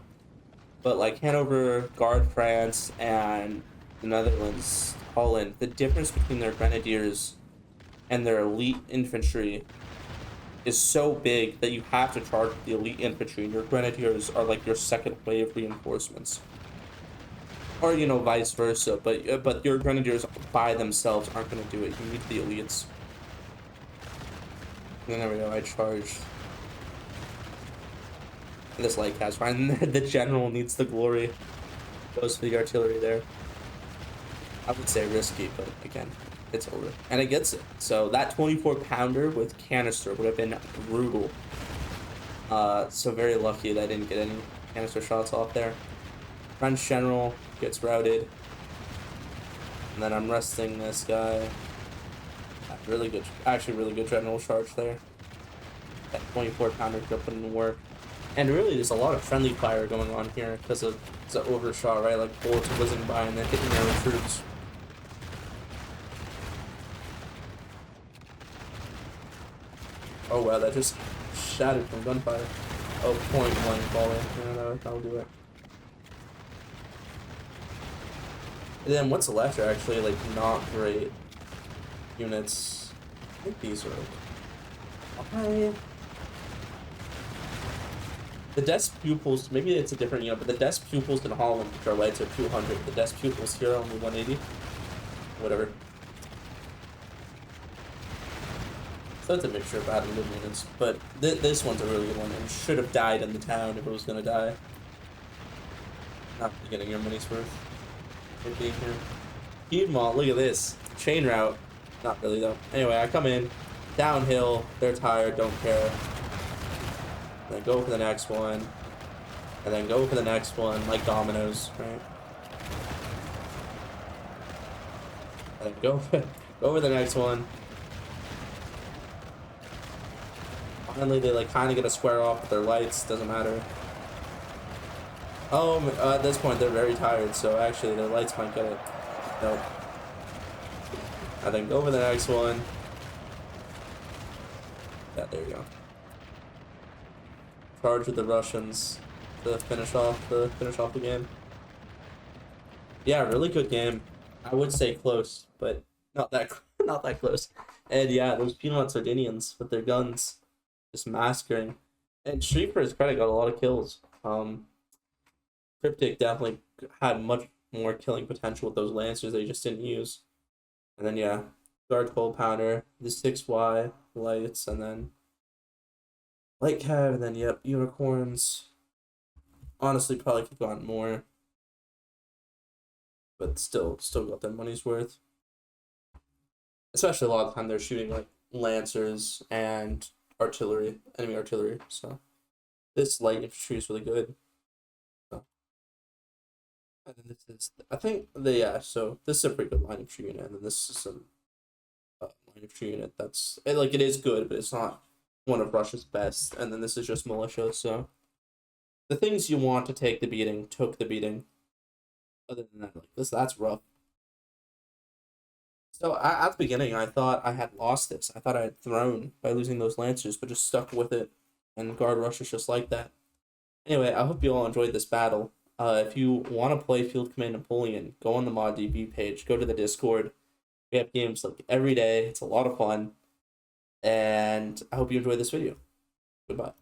but like Hanover, Guard France, and the Netherlands, Holland, the difference between their grenadiers and their elite infantry is so big that you have to charge the elite infantry, and your grenadiers are like your second wave reinforcements. Or, you know, vice versa, but your grenadiers by themselves aren't going to do it. You need the elites. And there we go, I charged. And this light cast fine. The general needs the glory. Goes for the artillery there. I would say risky, but again, it's over. And it gets it. So that 24 pounder with canister would have been brutal. So very lucky that I didn't get any canister shots off there. French general gets routed. And then I'm resting this guy. Really good, actually really good general charge there. That 24 pounder could put in work. And really there's a lot of friendly fire going on here because of the overshot, right? Like bullets whizzing by and then hitting their troops. Oh wow, that just shattered from gunfire. Oh, point one volley. Yeah, that'll do it. And then what's left are actually like not great units. I think these are okay. The desk pupils, maybe it's a different unit, but the desk pupils in Holland, which are lights, are 200. The desk pupils here are only 180. Whatever. So it's a mixture of bad and good units, but this one's a really good one and should have died in the town if it was gonna die. Not really getting your money's worth for being here. Piedmont, look at this. Chain route. Not really, though. Anyway, I come in. Downhill. They're tired. Don't care. Then go for the next one. And then go for the next one. Like dominoes, right? And then go for the next one. Finally, they like kind of get a square off with their lights. Doesn't matter. Oh, at this point, they're very tired. So actually, their lights might get it. Nope. And then go for the next one. Yeah, there you go. Charge with the Russians to finish off the game. Yeah, really good game. I would say close, but not that not that close. And yeah, those Piedmont Sardinians with their guns just massacring. And Street, for his credit, got a lot of kills. Cryptic definitely had much more killing potential with those Lancers they just didn't use. And then yeah, Guard Cold Pounder, the 6Y lights, and then Light Cav, and then yep, Unicorns. Honestly, probably could have gotten more, but still got their money's worth. Especially a lot of the time they're shooting like Lancers and artillery, enemy artillery. So this light infantry is really good. So. And then this is, I think so this is a pretty good line infantry unit, and then this is some line infantry unit that's it is good, but it's not one of Russia's best. And then this is just militia. So the things you want to take the beating took the beating. Other than that, like that's rough. So at the beginning, I thought I had lost this. I thought I had thrown by losing those Lancers, but just stuck with it. And Guard Russia's just like that. Anyway, I hope you all enjoyed this battle. If you want to play Field Command Napoleon, go on the ModDB page. Go to the Discord. We have games like every day. It's a lot of fun. And I hope you enjoyed this video. Goodbye.